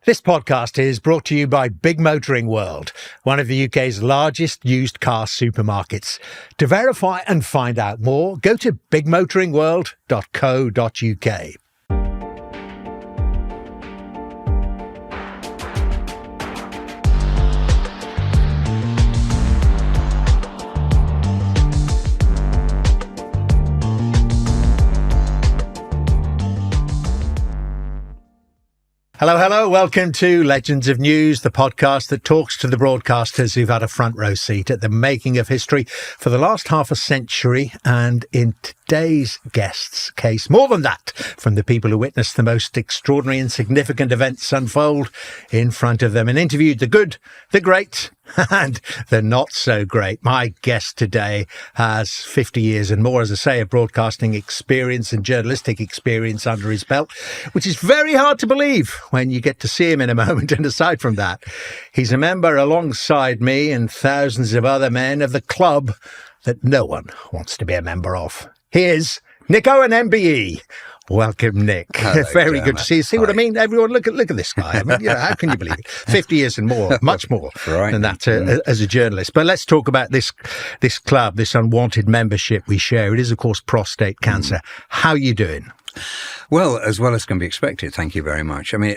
This podcast is brought to you by Big Motoring World, one of the UK's largest used car supermarkets. To verify and find out more, go to bigmotoringworld.co.uk. Hello. Welcome to Legends of News, the podcast that talks to the broadcasters who've had a front row seat at the making of history for the last half a century, and in today's guest's case, more than that, from the people who witnessed the most extraordinary and significant events unfold in front of them and interviewed the good, the great, and the not so great. My guest today has 50 years and more, as I say, of broadcasting experience and journalistic experience under his belt, which is very hard to believe when you get to see him in a moment. And aside from that, he's a member alongside me and thousands of other men of the club that no one wants to be a member of. Here's Nick Owen, MBE. Welcome, Nick. Hello, Very Dermot. good to see you. See what I mean? Everyone, look at this guy. I mean, how can you believe it? 50 years and more, much more than that as a journalist. But let's talk about this club, this unwanted membership we share. It is, of course, prostate cancer. How are you doing? Well as can be expected, thank you very much. I mean,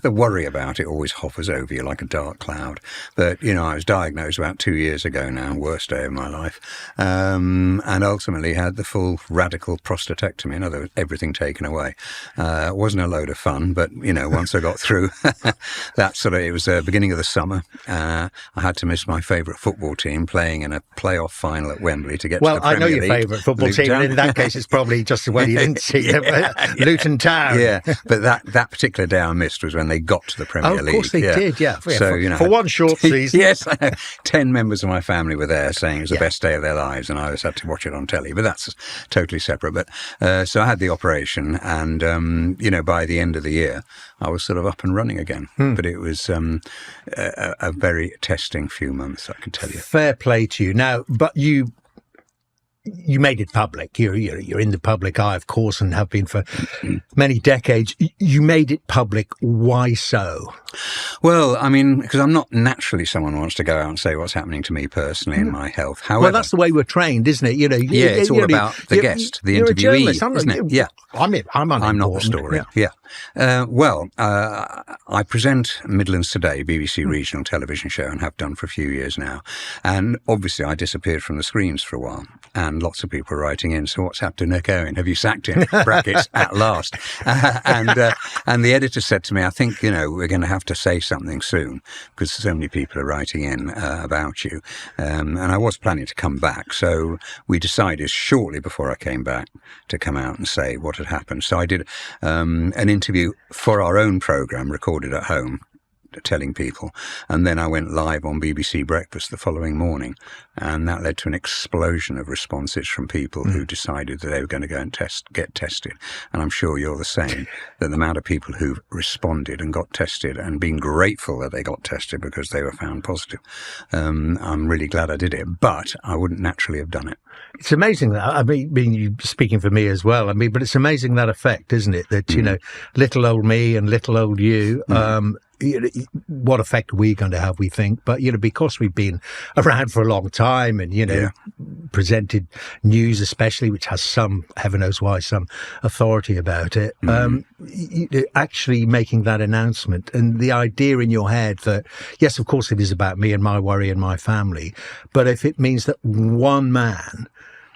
the worry about it always hovers over you like a dark cloud. But, I was diagnosed about 2 years ago now, worst day of my life, and ultimately had the full radical prostatectomy, in other words, everything taken away. It wasn't a load of fun, but, once I got through that it was the beginning of the summer. I had to miss my favourite football team playing in a playoff final at Wembley to get to the Premier League. Well, I know your favourite football team, and in that case, it's probably just the way you didn't see them. Luton Town. Yeah, but that particular day I missed was when they got to the Premier League. Of course they did, yeah. So, for one short season. Yes, 10 members of my family were there saying it was the best day of their lives, and I just had to watch it on telly. But that's totally separate. But so I had the operation, and, by the end of the year, I was sort of up and running again. But it was a very testing few months, I can tell you. Fair play to you. Now, but you made it public. You're in the public eye, of course, and have been for many decades. You made it public. Why so? Well, I mean, because I'm not naturally someone who wants to go out and say what's happening to me personally in my health. However, well, that's the way we're trained, isn't it? It's all about the guest, the interviewee, isn't it? Yeah. I'm not the story. Yeah. I present Midlands Today, BBC regional television show, and have done for a few years now. And obviously I disappeared from the screens for a while. And lots of people are writing in, so what's happened to Nick Owen? Have you sacked him? Brackets, at last. And the editor said to me, I think, we're going to have to say something soon because so many people are writing in about you. And I was planning to come back. So we decided shortly before I came back to come out and say what had happened. So I did an interview for our own programme recorded at home, telling people, and then I went live on BBC Breakfast the following morning, and that led to an explosion of responses from people who decided that they were going to go and get tested. And I'm sure you're the same, that the amount of people who responded and got tested and been grateful that they got tested because they were found positive. I'm really glad I did it, but I wouldn't naturally have done it. It's amazing that, I mean, you speaking for me as well, but it's amazing that effect, isn't it? That, little old me and little old you, what effect are we going to have, we think. But, because we've been around for a long time and, presented news especially, which has some, heaven knows why, some authority about it, actually making that announcement and the idea in your head that, yes, of course it is about me and my worry and my family, but if it means that one man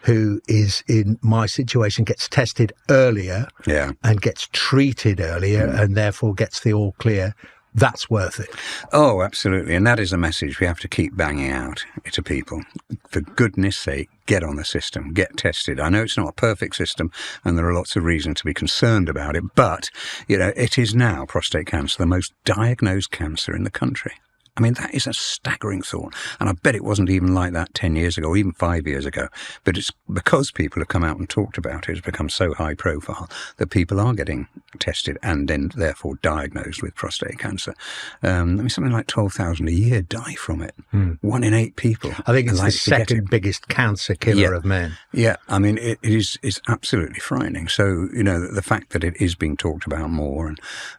who is in my situation gets tested earlier and gets treated earlier and therefore gets the all clear, that's worth it. Oh, absolutely. And that is a message we have to keep banging out to people. For goodness sake, get on the system, get tested. I know it's not a perfect system and there are lots of reasons to be concerned about it, but, it is now prostate cancer, the most diagnosed cancer in the country. I mean, that is a staggering thought. And I bet it wasn't even like that 10 years ago, or even 5 years ago. But it's because people have come out and talked about it, it's become so high profile that people are getting tested and then therefore diagnosed with prostate cancer. I mean, something like 12,000 a year die from it. 1 in 8 people. I think it's the second biggest cancer killer of men. Yeah, I mean, it's absolutely frightening. So, you know, the fact that it is being talked about more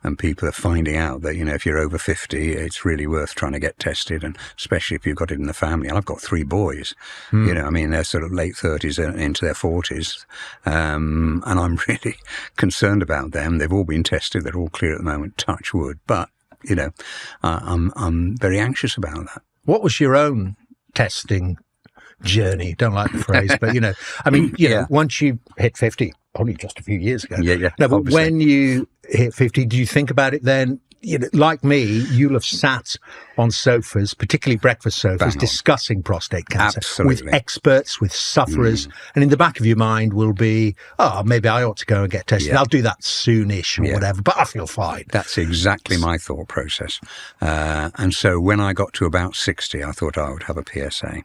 and people are finding out that, you know, if you're over 50, it's really worth trying to get tested, and especially if you've got it in the family. And I've got 3 boys, you know, I mean, they're sort of late 30s into their 40s, and I'm really concerned about them. They've all been tested. They're all clear at the moment, touch wood. But, you know, I'm very anxious about that. What was your own testing journey? Don't like the phrase, but, you know, I mean, you know, once you hit 50, probably just a few years ago. Yeah. No, but when you hit 50, do you think about it then? You know, like me, you'll have sat on sofas, particularly breakfast sofas, discussing prostate cancer with experts, with sufferers. And in the back of your mind will be, oh, maybe I ought to go and get tested. I'll do that soonish or whatever, but I feel fine. That's exactly my thought process. And so when I got to about 60, I thought I would have a PSA.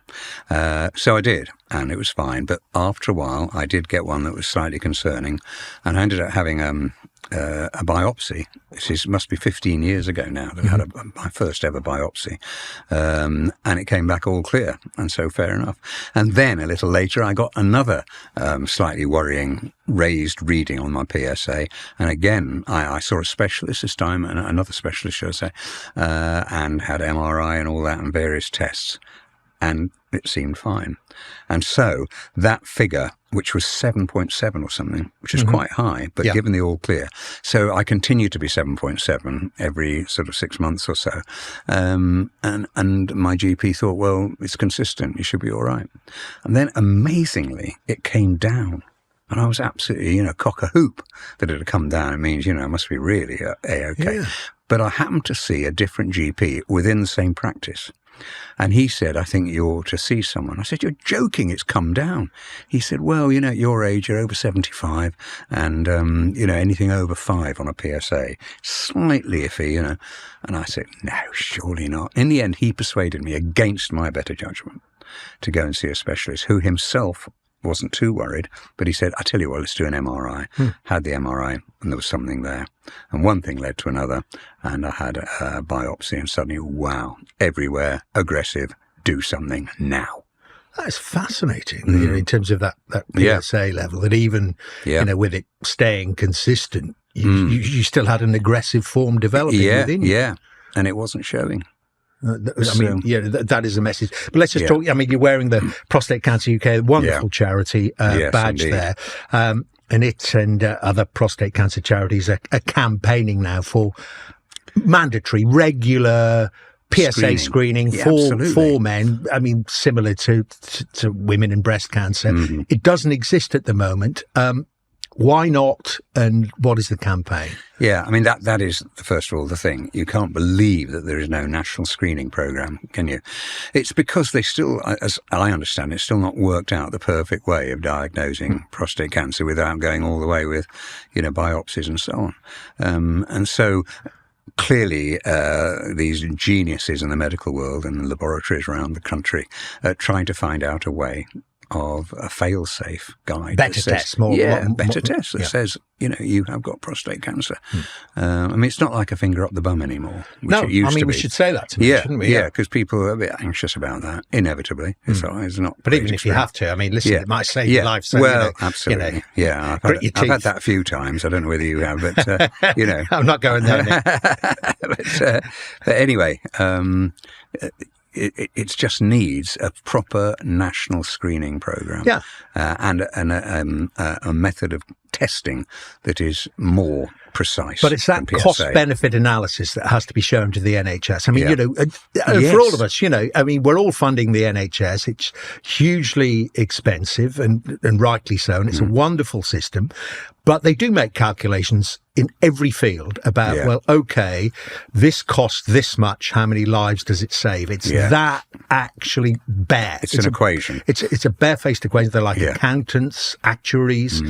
So I did, and it was fine. But after a while, I did get one that was slightly concerning, and I ended up having a biopsy. This must be 15 years ago now that I had my first ever biopsy. And it came back all clear. And so fair enough. And then a little later, I got another slightly worrying raised reading on my PSA. And again, I saw a specialist this time, and another specialist, should I say, and had MRI and all that and various tests. And it seemed fine. And so that figure, which was 7.7 or something, which is quite high, but given the all clear. So I continued to be 7.7 every sort of 6 months or so. And my GP thought, well, it's consistent. You should be all right. And then amazingly, it came down. And I was absolutely, you know, cock a hoop that it had come down. It means, you know, it must be really A-okay. Yeah. But I happened to see a different GP within the same practice. And he said, I think you ought to see someone. I said, you're joking, it's come down. He said, well, you know, at your age, you're over 75, and, you know, anything over 5 on a PSA, slightly iffy, you know. And I said, no, surely not. In the end, he persuaded me, against my better judgment, to go and see a specialist who himself wasn't too worried, but he said, I tell you what, let's do an MRI. Had the MRI, and there was something there. And one thing led to another, and I had a biopsy, and suddenly, wow, everywhere, aggressive, do something now. That's fascinating, you know, in terms of that PSA level, that even, you know, with it staying consistent, you still had an aggressive form developing within you. Yeah, and it wasn't showing. I mean, yeah, that is a message. But let's just talk. I mean, you're wearing the Prostate Cancer UK, wonderful charity badge indeed. There. And it and other prostate cancer charities are campaigning now for mandatory, regular PSA screening for men. I mean, similar to women in breast cancer. It doesn't exist at the moment. Why not? And what is the campaign? Yeah, I mean, that is, first of all, the thing. You can't believe that there is no national screening programme, can you? It's because they still, as I understand it, still not worked out the perfect way of diagnosing prostate cancer without going all the way with, you know, biopsies and so on. And so clearly, these geniuses in the medical world and the laboratories around the country are trying to find out a way of a fail-safe guide. Better test. Better test that says, you know, you have got prostate cancer. I mean, it's not like a finger up the bum anymore, which it used to be. We should say that to me, shouldn't we? Yeah, because people are a bit anxious about that, inevitably. So it's not. But even if you have to, I mean, listen, it might save your life. So, well, you know, absolutely. You know, yeah, I've had that a few times. I don't know whether you have, but, you know. I'm not going there, Nick. but anyway, it just needs a proper national screening program, and a method of testing that is more precise. But it's that cost-benefit analysis that has to be shown to the NHS. I mean, you know, for all of us, you know, I mean, we're all funding the NHS. It's hugely expensive, and rightly so, and it's a wonderful system. But they do make calculations in every field about, well, okay, this costs this much. How many lives does it save? It's that actually bare. It's an equation. It's a barefaced equation. They're like accountants, actuaries.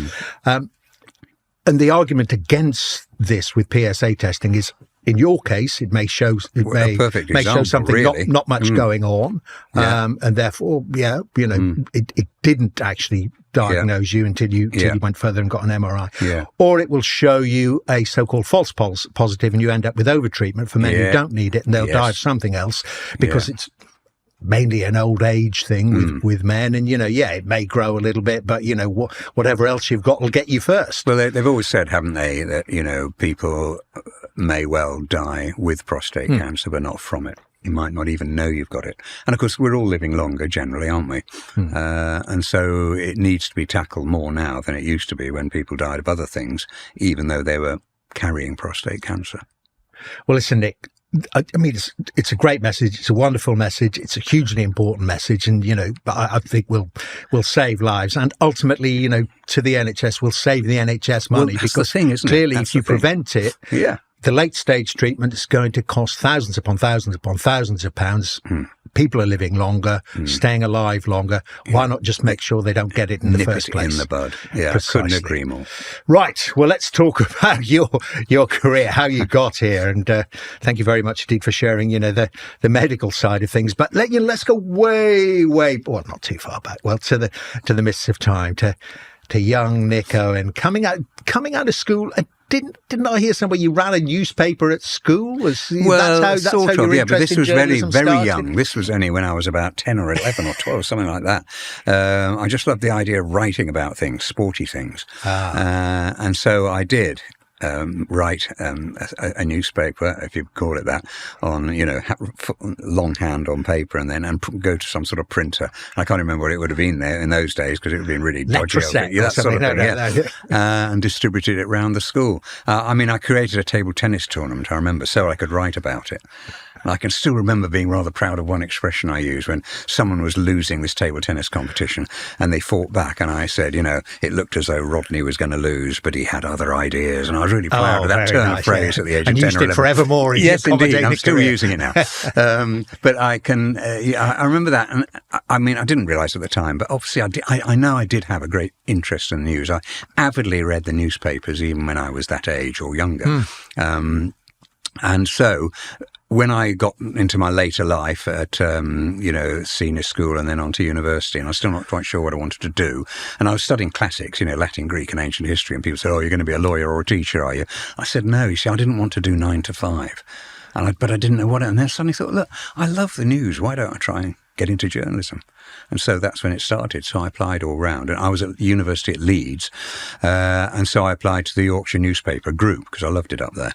And the argument against this with PSA testing is in your case, it may show something really. not much going on, and therefore, it didn't actually diagnose you until you went further and got an MRI. Yeah. Or it will show you a so-called false positive, and you end up with overtreatment for men who don't need it, and they'll die of something else because it's mainly an old age thing with men, and it may grow a little bit, but whatever else you've got will get you first. Well, they've always said, haven't they, that people may well die with prostate cancer, but not from it. You might not even know you've got it. And of course, we're all living longer generally, aren't we? And so it needs to be tackled more now than it used to be when people died of other things, even though they were carrying prostate cancer. Well, listen, Nick, I mean, it's a great message. It's a wonderful message. It's a hugely important message. And, I think we'll save lives. And ultimately, to the NHS, we'll save the NHS money because the thing, isn't clearly it? if you prevent it, the late stage treatment is going to cost thousands upon thousands upon thousands of pounds. People are living longer, staying alive longer. Why not just make sure they don't get it in the first place? In the bud. Yeah, precisely. Couldn't agree more. Right. Well, let's talk about your career, how you got here, and thank you very much indeed for sharing, the medical side of things. But let's go way, not too far back. Well, to the mists of time, to young Nick Owen coming out of school. Didn't I hear somewhere you ran a newspaper at school? That's how but this was very, very started? young. This was only when I was about 10 or 11 or 12, something like that. I just loved the idea of writing about things, sporty things. And so I did. Write a newspaper, if you call it that, on longhand on paper, and go to some sort of printer. I can't remember what it would have been there in those days because it would have been really dodgy. That sort of thing, and distributed it around the school. I created a table tennis tournament, I remember, so I could write about it. And I can still remember being rather proud of one expression I used when someone was losing this table tennis competition and they fought back, and I said, it looked as though Rodney was going to lose, but he had other ideas, and I was really proud of that turn of phrase at the age of 10 or 11. And used it forevermore. Yes, indeed. I'm still using it now. But I can, I remember that, and I didn't realise at the time, but obviously I know I did have a great interest in the news. I avidly read the newspapers even when I was that age or younger. And so when I got into my later life at, senior school and then on to university, and I was still not quite sure what I wanted to do, and I was studying classics, Latin, Greek and ancient history, and people said, you're going to be a lawyer or a teacher, are you? I said, no, you see, I didn't want to do 9 to 5. But I didn't know what, and then suddenly thought, look, I love the news. Why don't I try and get into journalism? And so that's when it started. So I applied all round, and I was at university at Leeds, and so I applied to the Yorkshire newspaper group because I loved it up there,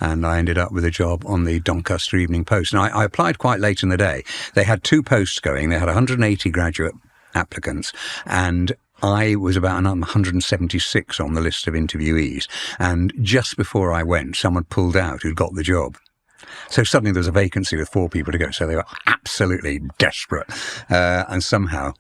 and I ended up with a job on the Doncaster Evening Post. And I applied quite late in the day. They had 2 posts going. They had 180 graduate applicants, and I was about 176 on the list of interviewees. And just before I went, someone pulled out who'd got the job. So suddenly there was a vacancy with 4 people to go. So they were absolutely desperate. And somehow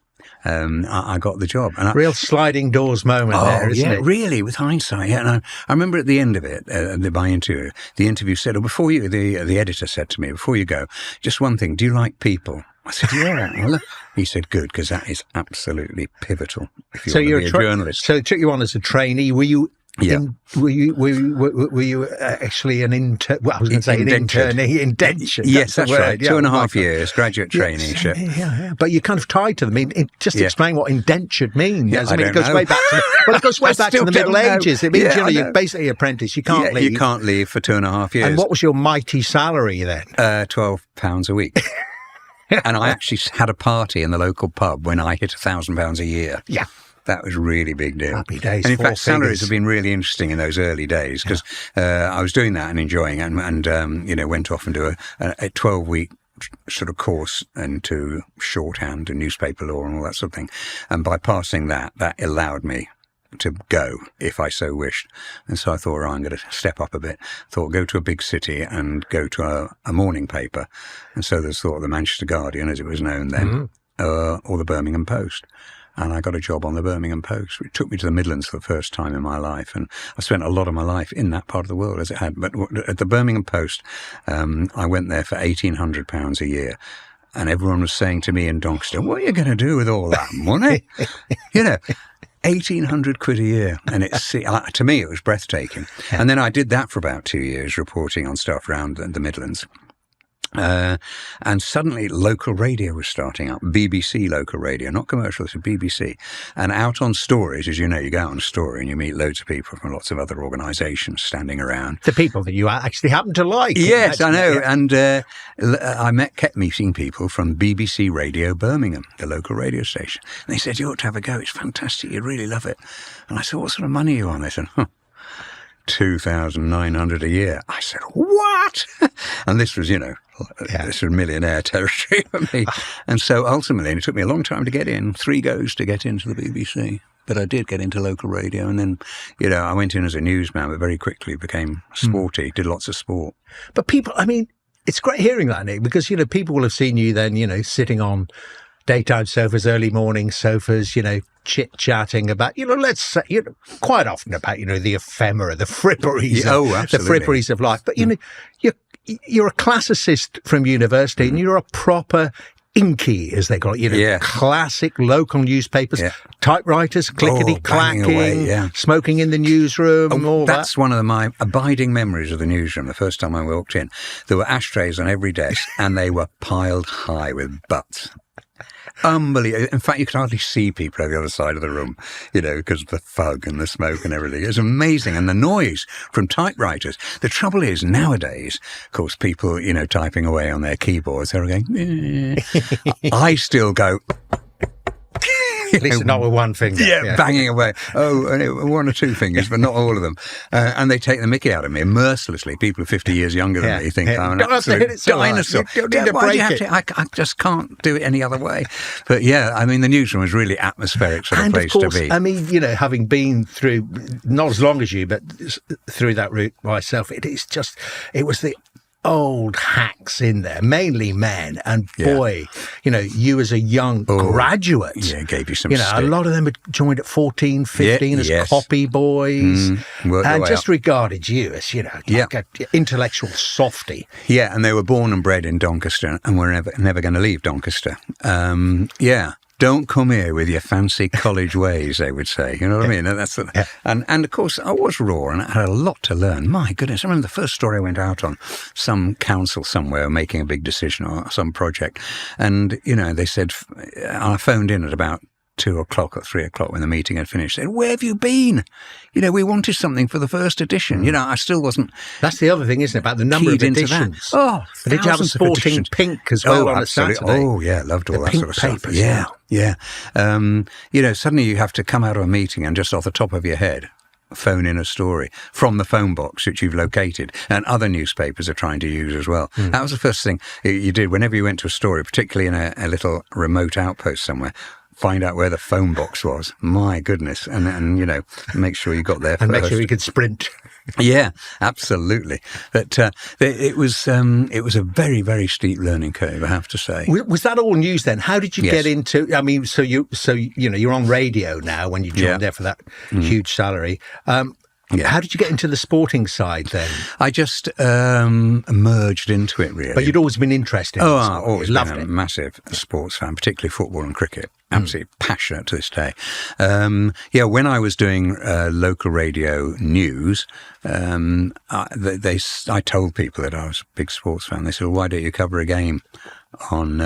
I got the job. And real sliding doors moment there, isn't it? Really, with hindsight. Yeah. And I remember at the end of it, my interview, the interview said, the editor said to me, before you go, just one thing, do you like people? I said, yeah. Well, he said, good, because that is absolutely pivotal if you want to be a journalist. So they took you on as a trainee. Were you... Yeah. Were you actually an intern? Well, I was going to say indentured. An internee, indentured. Yes, that's right. 2.5 years, graduate traineeship. Yeah. But you're kind of tied to them. Just explain what indentured means. Yeah, it goes way back to the Middle Ages. It means you're basically an apprentice. You can't leave. You can't leave for 2.5 years. And what was your mighty salary then? £12 a week. And I actually had a party in the local pub when I hit £1,000 a year. Yeah. That was a really big deal. Happy days. And in fact, figures. salaries have been really interesting in those early days because I was doing that and enjoying it, and went off and do a 12-week sort of course into shorthand and newspaper law and all that sort of thing. And by passing that allowed me to go if I so wished. And so I thought, I'm going to step up a bit. Thought, go to a big city and go to a morning paper. And so there's thought the Manchester Guardian, as it was known then, or the Birmingham Post. And I got a job on the Birmingham Post. It took me to the Midlands for the first time in my life. And I spent a lot of my life in that part of the world as it had. But at the Birmingham Post, I went there for £1,800 a year. And everyone was saying to me in Doncaster, what are you going to do with all that money? £1,800 a year. And to me, it was breathtaking. Yeah. And then I did that for about 2 years, reporting on stuff around the Midlands. And suddenly local radio was starting up, BBC local radio, not commercial, it's BBC. And out on stories, as you know, you go out on a story and you meet loads of people from lots of other organisations standing around. The people that you actually happen to like. Yes, I know. Yeah. And I kept meeting people from BBC Radio Birmingham, the local radio station. And they said, you ought to have a go. It's fantastic. You'd really love it. And I said, what sort of money are you on? They said, $2,900 a year. I said, what? And this was, this was millionaire territory for me. And so ultimately, and it took me a long time to get in, 3 goes to get into the BBC. But I did get into local radio. And then, I went in as a newsman, but very quickly became sporty, did lots of sport. But people, it's great hearing that, Nick, because, people will have seen you then, sitting on daytime sofas, early morning sofas, chit-chatting about, let's say, quite often about, the ephemera, the fripperies, the fripperies of life. But, you're a classicist from university and you're a proper inky, as they call it, classic local newspapers, typewriters, clickety-clacking, smoking in the newsroom, all that. That's one of my abiding memories of the newsroom. The first time I walked in, there were ashtrays on every desk and they were piled high with butts. Unbelievable. In fact, you could hardly see people on the other side of the room, because of the fog and the smoke and everything. It was amazing. And the noise from typewriters. The trouble is, nowadays, of course, people, typing away on their keyboards, they're going, I still go... At least not with one finger. Yeah, banging away. Oh, and 1 or 2 fingers, but not all of them. And they take the mickey out of me mercilessly. People 50 years younger than me think I'm an absolute dinosaur. I just can't do it any other way. But the newsroom was really atmospheric sort of place to be. Having been through, not as long as you, but through that route myself, it was the old hacks in there, mainly men, and boy, you as a young graduate, gave you some a lot of them had joined at 14, 15 as copy boys, and just regarded you as like an intellectual softy. And they were born and bred in Doncaster and were never going to leave Doncaster. Don't come here with your fancy college ways, they would say. You know what I mean? And of course, I was raw and I had a lot to learn. My goodness, I remember the first story I went out on, some council somewhere making a big decision or some project. And, they said, I phoned in at about 2 o'clock or 3 o'clock when the meeting had finished, said, where have you been? We wanted something for the first edition. I still wasn't. That's the other thing, isn't it, about the number of editions? Oh, did you have a sporting pink as well on absolutely. a Saturday? Oh, yeah, loved all that sort of stuff. Papers, Yeah. Suddenly you have to come out of a meeting and just off the top of your head, phone in a story from the phone box which you've located, and other newspapers are trying to use as well. That was the first thing you did whenever you went to a story, particularly in a little remote outpost somewhere. Find out where the phone box was. My goodness. And make sure you got there first. And make sure you could sprint. Yeah, absolutely. But it was a very, very steep learning curve, I have to say. Was that all news then? How did you get into? So you're on radio now when you joined there for that huge salary. How did you get into the sporting side then? I just merged into it, really. But you'd always been interested in I've always been a massive sports fan, particularly football and cricket. Absolutely passionate to this day. When I was doing local radio news, I told people that I was a big sports fan. They said, well, why don't you cover a game on,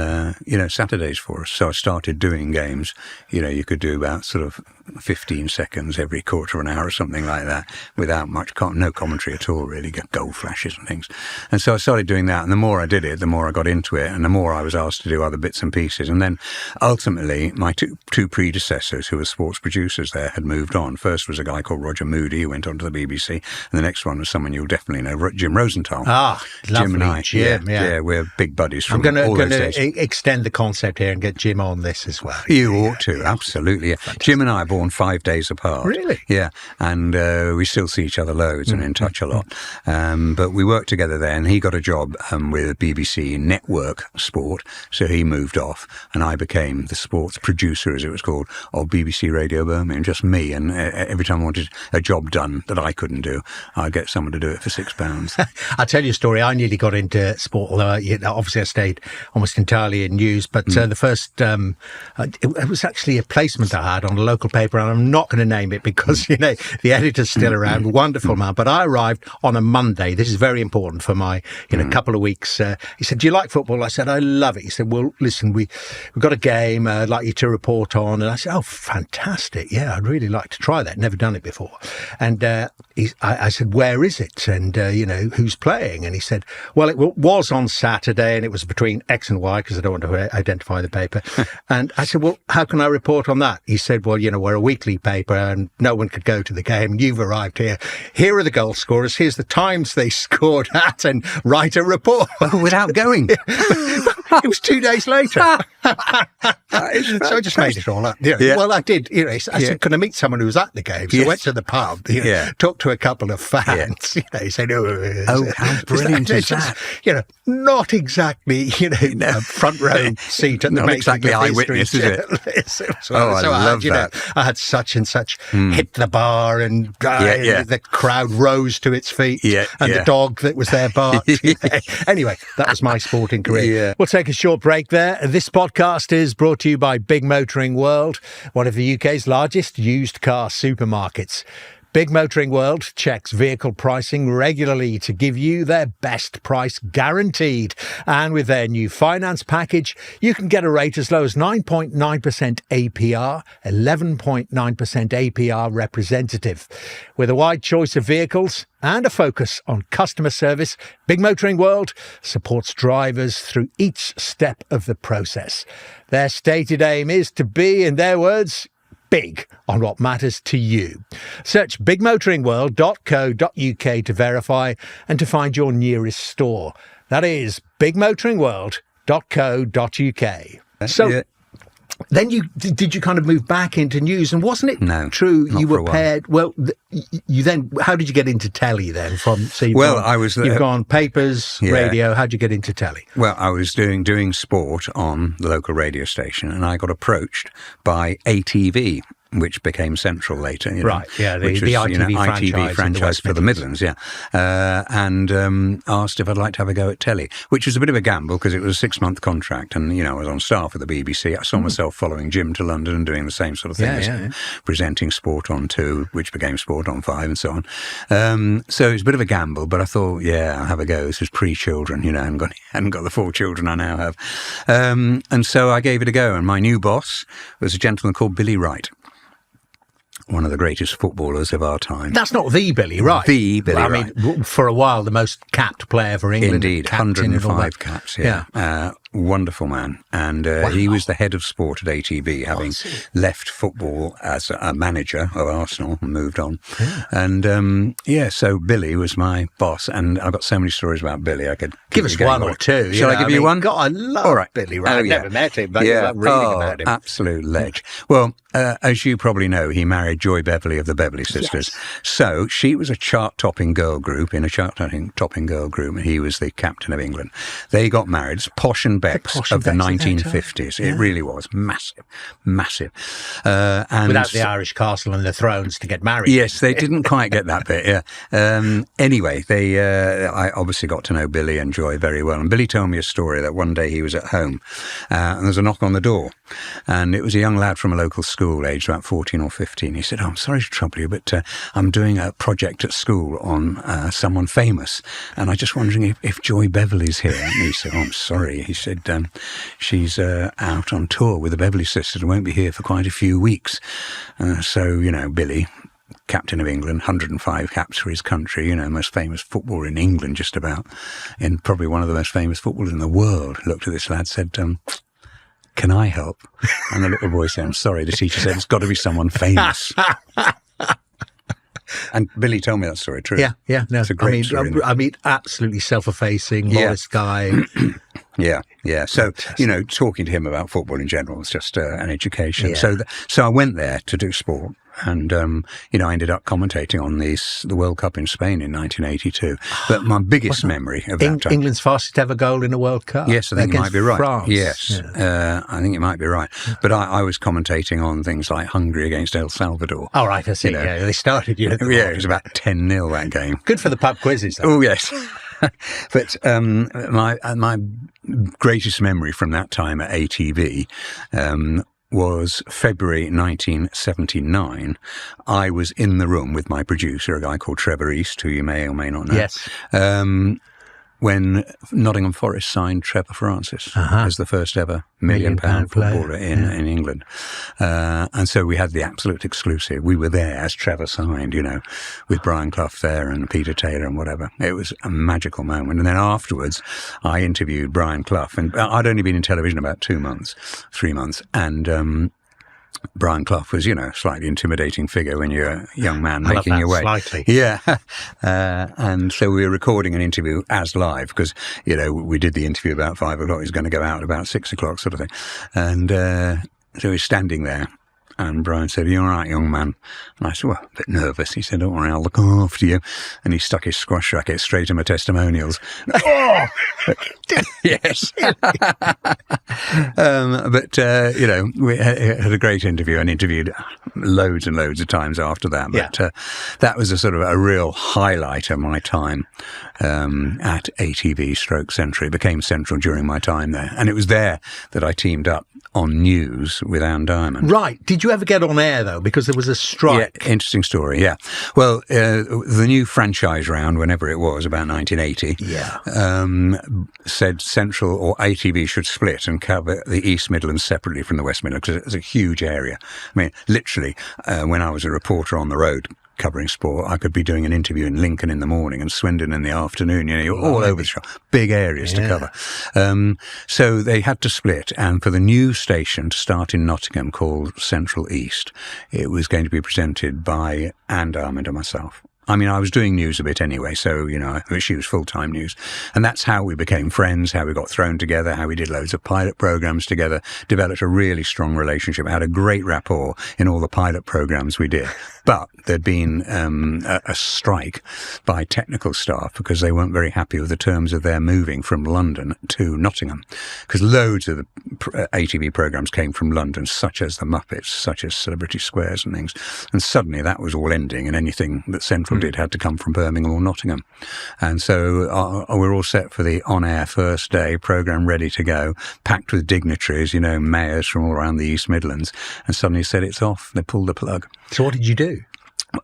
Saturdays for us? So I started doing games. You could do about sort of 15 seconds every quarter of an hour or something like that without much, no commentary at all, really, get goal flashes and things. And so I started doing that. And the more I did it, the more I got into it and the more I was asked to do other bits and pieces. And then ultimately my two predecessors who were sports producers there had moved on. First was a guy called Roger Moody who went on to the BBC. And the next one was someone you'll definitely know, Jim Rosenthal. Lovely. Jim and I. Yeah, we're big buddies from I'm all going to extend the concept here and get Jim on this as well. You ought to, absolutely. Yeah. Jim and I are born 5 days apart. Really? Yeah, and we still see each other loads and in touch a lot. But we worked together there, and he got a job with BBC Network Sport, so he moved off, and I became the sports producer, as it was called, of BBC Radio Birmingham, just me. And every time I wanted a job done that I couldn't do, I'd get someone to do it for £6. I'll tell you a story. I nearly got into sport, although obviously I stayed almost entirely in news. But the first, it was actually a placement I had on a local paper, and I'm not going to name it because, you know, the editor's still around. Wonderful man. But I arrived on a Monday. This is very important for my, you know, couple of weeks. He said, "Do you like football?" I said, "I love it." He said, "Well, listen, we've got a game I'd like you to report on." And I said, "Oh, fantastic. Yeah, I'd really like to try that. Never done it before." And I said, "Where is it? And, you know, who's playing?" And he said, "Well, it was on Saturday and it was between X and Y," because I don't want to identify the paper. And I said, "Well, how can I report on that?" He said, "Well, you know, we're a weekly paper and no one could go to the game. You've arrived here. Here are the goal scorers. Here's the times they scored at, and write a report." Without going. It was 2 days later. So I just made it all up. You know, Yeah. Well, I did. You know, I said, "Can I meet someone who was at the game?" So I went to the pub, you know, talked to a couple of fans. You know, he said, "Oh, how brilliant is that?" You know, not exactly, you know, a front row seat at the Not making exactly of eyewitness, is it? I love that. I had such and such hit the bar, and the crowd rose to its feet, and the dog that was there barked. Anyway, that was my sporting career. We'll take a short break there. This podcast is brought to you by Big Motoring World, one of the UK's largest used car supermarkets. Big Motoring World checks vehicle pricing regularly to give you their best price guaranteed. And with their new finance package, you can get a rate as low as 9.9% APR, 11.9% APR representative. With a wide choice of vehicles and a focus on customer service, Big Motoring World supports drivers through each step of the process. Their stated aim is to be, in their words, big on what matters to you. Search bigmotoringworld.co.uk to verify and to find your nearest store. That is bigmotoringworld.co.uk. So then did you kind of move back into news, and wasn't it true you were paired? Well, you then, how did you get into telly then? You've gone papers, radio. How did you get into telly? Well, I was doing sport on the local radio station, and I got approached by ATV, which became Central later. You know, right, yeah, the ITV franchise for the Midlands, and asked if I'd like to have a go at telly, which was a bit of a gamble because it was a 6-month contract, and, you know, I was on staff at the BBC. I saw myself following Jim to London and doing the same sort of thing, presenting Sport on 2, which became Sport on 5, and so on. So it was a bit of a gamble, but I thought, I'll have a go. This was pre-children, you know, I hadn't got the 4 children I now have. And so I gave it a go, and my new boss was a gentleman called Billy Wright, one of the greatest footballers of our time. That's not the Billy Wright. The Billy Wright. I mean, for a while, the most capped player for England. Indeed, 105 caps, wonderful man. And he was the head of sport at ATV, having left football as a manager of Arsenal and moved on. Yeah. And, so Billy was my boss. And I've got so many stories about Billy. I could give us one or two. Shall I give you one? God, I love Billy Wright. I've never met him, but I love reading about him. Absolute ledge. Well, as you probably know, he married Joy Beverley of the Beverley Sisters. Yes. So she was a chart-topping girl group, and he was the captain of England. They got married. It's Posh and Becks of the 1950s. It really was massive. And without the Irish castle and the thrones to get married. Yes, they didn't quite get that bit, Anyway, I obviously got to know Billy and Joy very well. And Billy told me a story that one day he was at home and there was a knock on the door. And it was a young lad from a local school, aged about 14 or 15. He said, I'm sorry to trouble you, but I'm doing a project at school on someone famous. And I'm just wondering if Joy Beverley's here. And he said, I'm sorry. He said, she's out on tour with the Beverley Sisters and won't be here for quite a few weeks. So, Billy, captain of England, 105 caps for his country, most famous footballer in England, just about, and probably one of the most famous footballers in the world, looked at this lad, said, can I help? And the little boy said, I'm sorry. The teacher said, it's got to be someone famous. And Billy told me that story, true. Yeah. No, it's a great story. I mean, absolutely self-effacing, modest guy. Yeah. So, talking to him about football in general was just an education. Yeah. So I went there to do sport. And, I ended up commentating on the World Cup in Spain in 1982. But my biggest memory of that time... England's fastest ever goal in a World Cup? Yes, I think you might be right. France. Yes, I think you might be right. But I was commentating on things like Hungary against El Salvador. Oh, right, I see. They started you. It was about 10-0 that game. Good for the pub quizzes, though. Oh, yes. But my greatest memory from that time at ATV was February 1979. I was in the room with my producer, a guy called Trevor East, who you may or may not know. Yes. When Nottingham Forest signed Trevor Francis as the first ever £1 million footballer in England. And so we had the absolute exclusive. We were there as Trevor signed, with Brian Clough there and Peter Taylor and whatever. It was a magical moment. And then afterwards, I interviewed Brian Clough. And I'd only been in television about 3 months. And Brian Clough was, slightly intimidating figure when you're a young man making your way. Slightly. Yeah. And so we were recording an interview as live because, we did the interview about 5 o'clock. It was going to go out about 6 o'clock sort of thing. And so he's standing there. And Brian said, "Are you all right, young man?" And I said, "Well, a bit nervous." He said, "Don't worry, I'll look after you." And he stuck his squash racket straight in my testimonials. Oh! Yes. But we had a great interview and interviewed loads and loads of times after that. But that was a real highlight of my time at ATV / Central. It became Central during my time there. And it was there that I teamed up on news with Anne Diamond. Right. Did you ever get on air, though? Because there was a strike. Yeah, interesting story, yeah. Well, the new franchise round, whenever it was, about 1980, said Central or ATV should split and cover the East Midlands separately from the West Midlands, because it was a huge area. I mean, literally, when I was a reporter on the road covering sport, I could be doing an interview in Lincoln in the morning and Swindon in the afternoon, you're all over the shop, big areas to cover. So they had to split, and for the new station to start in Nottingham called Central East, it was going to be presented by Anne Diamond and myself. I mean, I was doing news a bit anyway, so, she was full-time news. And that's how we became friends, how we got thrown together, how we did loads of pilot programs together, developed a really strong relationship, had a great rapport in all the pilot programs we did. But there'd been a strike by technical staff because they weren't very happy with the terms of their moving from London to Nottingham. Because loads of the ATV programs came from London, such as The Muppets, such as Celebrity Squares and things. And suddenly that was all ending, and anything that Central did had to come from Birmingham or Nottingham. And so we're all set for the on-air first day, programme ready to go, packed with dignitaries, mayors from all around the East Midlands. And suddenly said it's off. They pulled the plug. So what did you do?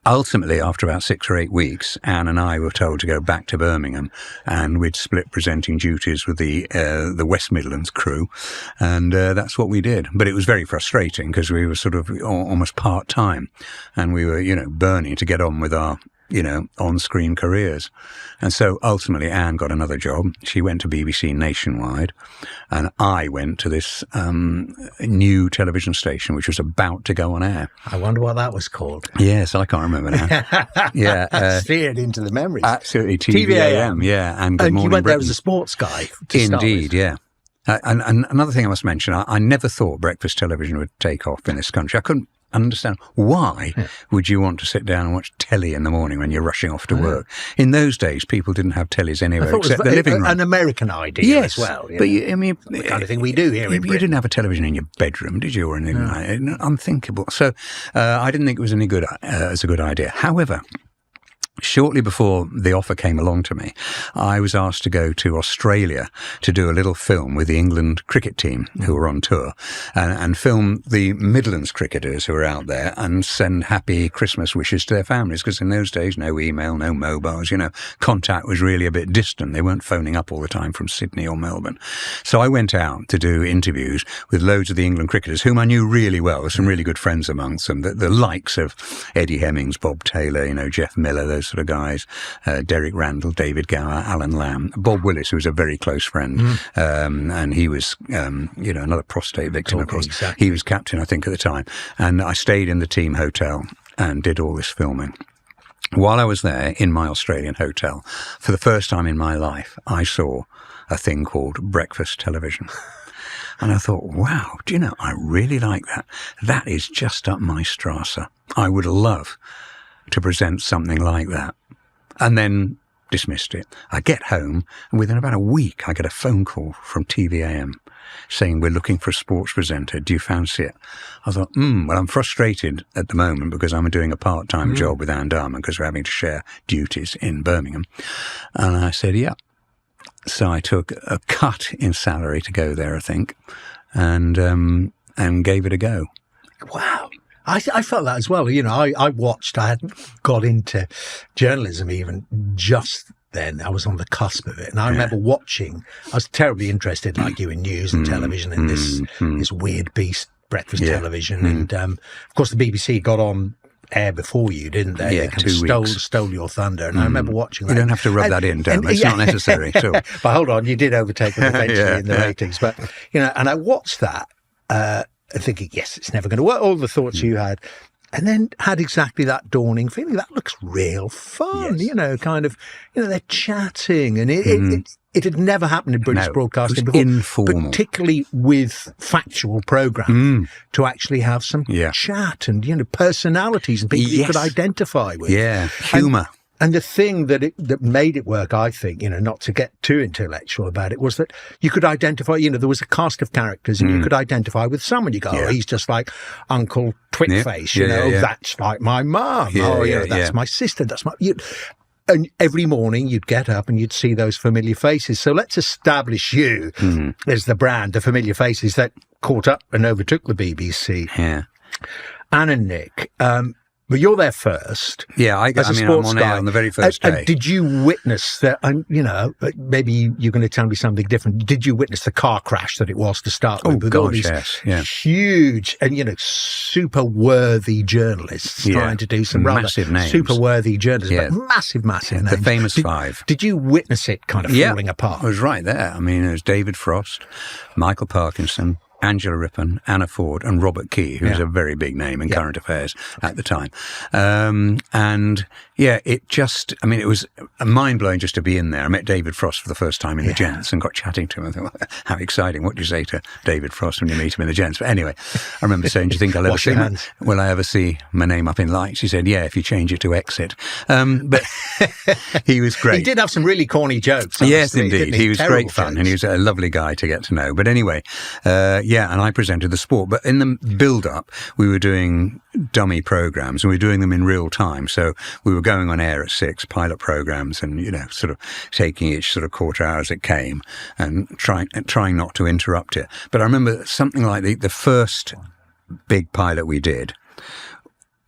Ultimately, after about 6 or 8 weeks, Anne and I were told to go back to Birmingham, and we'd split presenting duties with the West Midlands crew, and that's what we did. But it was very frustrating because we were sort of almost part-time, and we were, burning to get on with our on-screen careers. And so ultimately Anne got another job. She went to BBC Nationwide, and I went to this new television station which was about to go on air. I wonder what that was called. Yes, I can't remember now. Yeah. Steered into the memories. Absolutely. TVAM, yeah. And Good Morning you went Britain. there as a sports guy to Indeed, start with. Yeah. And another thing I must mention, I never thought breakfast television would take off in this country. I couldn't understand why would you want to sit down and watch telly in the morning when you're rushing off to work. In those days, people didn't have tellies anywhere except the living room. An American idea as well. But the kind of thing we do here in Britain. You didn't have a television in your bedroom, did you, or anything like that? Unthinkable. So I didn't think it was as a good idea. However, shortly before the offer came along to me, I was asked to go to Australia to do a little film with the England cricket team who were on tour and film the Midlands cricketers who were out there and send happy Christmas wishes to their families, because in those days, no email, no mobiles, contact was really a bit distant. They weren't phoning up all the time from Sydney or Melbourne. So I went out to do interviews with loads of the England cricketers whom I knew really well, some really good friends amongst them, the likes of Eddie Hemmings, Bob Taylor, Jeff Miller, those sort of guys, Derek Randall, David Gower, Alan Lamb, Bob Willis, who was a very close friend, and he was, another prostate victim, of course. Exactly. He was captain, I think, at the time. And I stayed in the team hotel and did all this filming. While I was there in my Australian hotel, for the first time in my life, I saw a thing called breakfast television. And I thought, wow, I really like that. That is just up my Strasse. I would love to present something like that. And then dismissed it. I get home, and within about a week, I get a phone call from TVAM saying, we're looking for a sports presenter. Do you fancy it? I thought, well, I'm frustrated at the moment because I'm doing a part-time job with Anne Darman because we're having to share duties in Birmingham. And I said, yeah. So I took a cut in salary to go there, I think, and gave it a go. Wow. I felt that as well. You know, I watched, I hadn't got into journalism even just then. I was on the cusp of it. And I remember watching, I was terribly interested, like you, in news and television and this weird beast, breakfast television. And, of course, the BBC got on air before you, didn't they? Yeah, they kind of stole your thunder. And I remember watching that. You don't have to rub that in, Dermot. It's not necessary at all. But hold on, you did overtake them eventually in the ratings. But, you know, and I watched that, thinking, yes, it's never going to work. All the thoughts you had. And then had exactly that dawning feeling. That looks real fun, you know, kind of, you know, they're chatting. And it had never happened in British broadcasting before. Informal. Particularly with factual programming, to actually have some chat and, you know, personalities and people you could identify with. Yeah, humour. And the thing that made it work, I think, you know, not to get too intellectual about it, was that you could identify, you know, there was a cast of characters and you could identify with someone. You go, oh, he's just like Uncle Twitface, you know, that's like my mum. That's my sister. That's my... And every morning you'd get up and you'd see those familiar faces. So let's establish you as the brand, the familiar faces that caught up and overtook the BBC. Yeah. Anne and Nick, but you're there first. Yeah, I'm on air on the very first day. Did you witness that? You know, maybe you're going to tell me something different. Did you witness the car crash that it was to start with? Oh, gosh, yes. Huge and, you know, super worthy journalists trying to do some massive names. Super worthy journalists, but massive names. The famous five. Did you witness it kind of falling apart? I was right there. I mean, it was David Frost, Michael Parkinson, Angela Rippon, Anna Ford, and Robert Key, who was a very big name in current affairs at the time. And it just, I mean, it was mind-blowing just to be in there. I met David Frost for the first time in the Gents and got chatting to him. I thought, well, how exciting. What do you say to David Frost when you meet him in the Gents? But anyway, I remember saying, do you think will I ever see my name up in lights? He said, yeah, if you change it to Exit. But he was great. He did have some really corny jokes. Yes, indeed. He was great fun and he was a lovely guy to get to know. But anyway, and I presented the sport. But in the build-up, we were doing dummy programs and we were doing them in real time. So we were going on air at 6, pilot programs, and, you know, sort of taking each sort of quarter hour as it came and trying not to interrupt it. But I remember something like the first big pilot we did,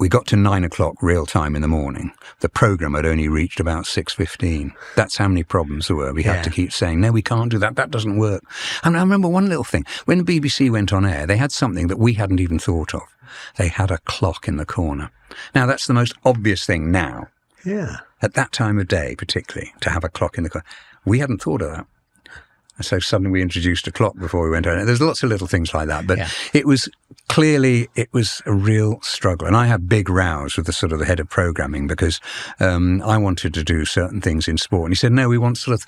we got to 9 o'clock real time in the morning. The programme had only reached about 6:15. That's how many problems there were. We had to keep saying, no, we can't do that. That doesn't work. And I remember one little thing. When the BBC went on air, they had something that we hadn't even thought of. They had a clock in the corner. Now, that's the most obvious thing now. Yeah. At that time of day, particularly, to have a clock in the corner. We hadn't thought of that. And so suddenly we introduced a clock before we went on. There's lots of little things like that, but it was a real struggle. And I had big rows with the head of programming because I wanted to do certain things in sport. And he said, no, we want sort of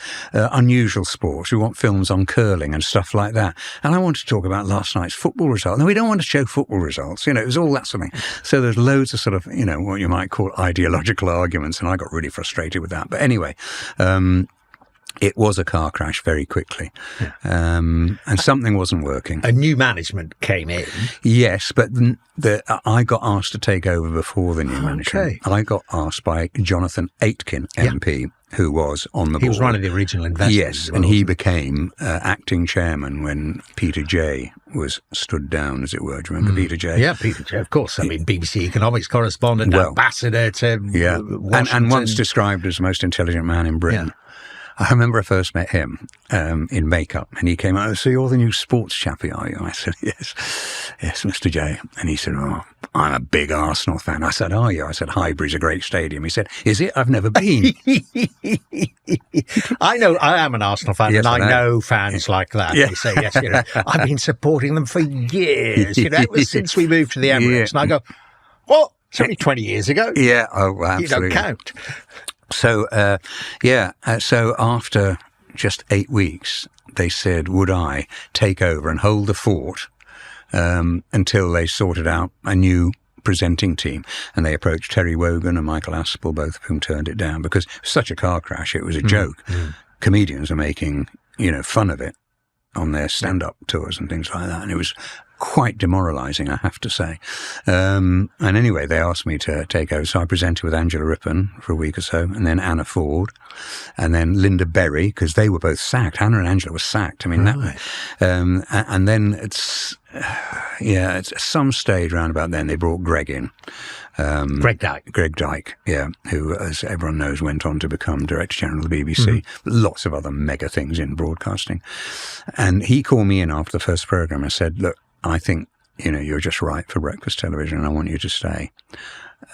unusual sports. We want films on curling and stuff like that. And I wanted to talk about last night's football result. No, we don't want to show football results. You know, it was all that sort of thing. So there's loads of sort of, you know, what you might call ideological arguments. And I got really frustrated with that. But anyway, it was a car crash very quickly, and something wasn't working. A new management came in. Yes, but I got asked to take over before the new management. I got asked by Jonathan Aitken, MP, who was on the board. He was one of the original investors. Yes, and he became acting chairman when Peter Jay was stood down, as it were. Do you remember Peter Jay? Yeah, Peter Jay, of course. I mean, BBC economics correspondent, ambassador to Washington. And once described as the most intelligent man in Britain. Yeah. I remember I first met him in makeup, and he came out, so you're the new sports chappie, are you? I said, yes, Mr. J. And he said, oh, I'm a big Arsenal fan. I said, are you? I said, Highbury's a great stadium. He said, is it? I've never been. I am an Arsenal fan, and I know fans like that. They say, yes, you know, I've been supporting them for years, you know, ever since we moved to the Emirates. And I go, what? It's only 20 years ago. Yeah, oh, absolutely. You don't count. So, so after just 8 weeks, they said, would I take over and hold the fort until they sorted out a new presenting team, and they approached Terry Wogan and Michael Aspel, both of whom turned it down because it was such a car crash. It was a joke. Comedians are making, fun of it on their stand-up tours and things like that, and it was quite demoralising, I have to say. And anyway, they asked me to take over, so I presented with Angela Rippon for a week or so, and then Anna Ford, and then Linda Berry, because they were both sacked. Hannah and Angela were sacked. I mean, and then at some stage round about then, they brought Greg in. Greg Dyke. Greg Dyke, who, as everyone knows, went on to become Director General of the BBC. Lots of other mega things in broadcasting. And he called me in after the first programme and said, look, I think, you're just right for breakfast television and I want you to stay.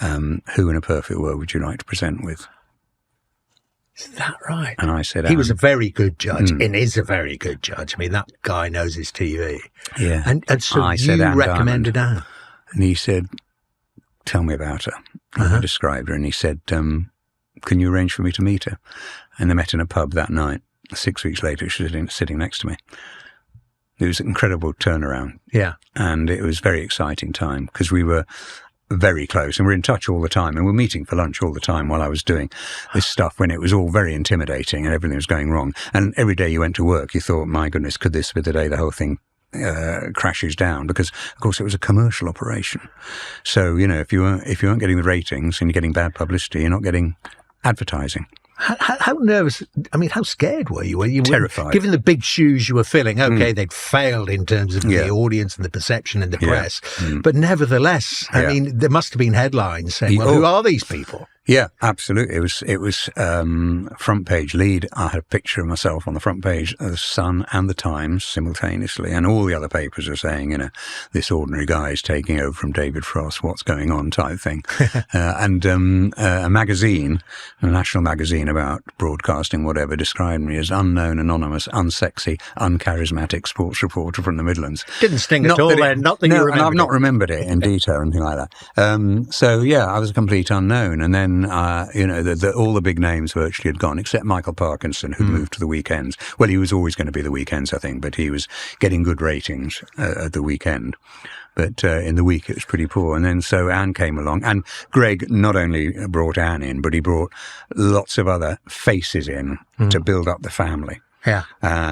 Who in a perfect world would you like to present with? Is that right? And I said... He was a very good judge and is a very good judge. I mean, that guy knows his TV. Yeah. And so you recommended Anne. And he said, tell me about her. I described her and he said, can you arrange for me to meet her? And they met in a pub that night. 6 weeks later, she was sitting next to me. It was an incredible turnaround. Yeah. And it was a very exciting time because we were very close and we're in touch all the time and we're meeting for lunch all the time while I was doing this stuff when it was all very intimidating and everything was going wrong. And every day you went to work, you thought, my goodness, could this be the day the whole thing crashes down? Because, of course, it was a commercial operation. So, if you weren't getting the ratings and you're getting bad publicity, you're not getting advertising. How nervous, how scared were you? Were you terrified? Given the big shoes you were filling, they'd failed in terms of the audience and the perception in the press. But nevertheless, there must have been headlines saying, well, who are these people? Yeah, absolutely. It was front page lead. I had a picture of myself on the front page of the Sun and the Times simultaneously, and all the other papers are saying, this ordinary guy is taking over from David Frost. What's going on? Type thing. And a magazine, a national magazine about broadcasting, whatever, described me as unknown, anonymous, unsexy, uncharismatic sports reporter from the Midlands. Didn't sting at all. Not that you remembered. And I've not remembered it in detail or anything like that. So yeah, I was a complete unknown, and then. All the big names virtually had gone, except Michael Parkinson, who'd moved to the weekends. Well, he was always going to be the weekends, I think, but he was getting good ratings at the weekend. But in the week, it was pretty poor. And then so Anne came along. And Greg not only brought Anne in, but he brought lots of other faces in to build up the family. Yeah.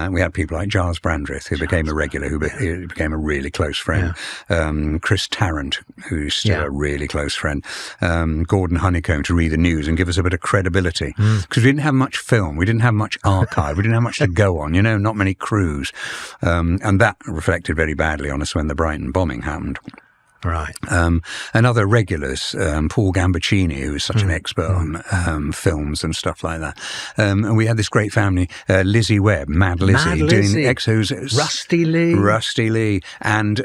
We had people like Giles Brandreth, who became a regular, who became a really close friend. Yeah. Chris Tarrant, who's still a really close friend. Gordon Honeycomb to read the news and give us a bit of credibility. Because we didn't have much film. We didn't have much archive. We didn't have much to go on, not many crews. And that reflected very badly on us when the Brighton bombing happened. Right. And other regulars, Paul Gambaccini, who was such an expert on films and stuff like that. And we had this great family, Lizzie Webb, Mad Lizzie, doing Exos. Rusty Lee. And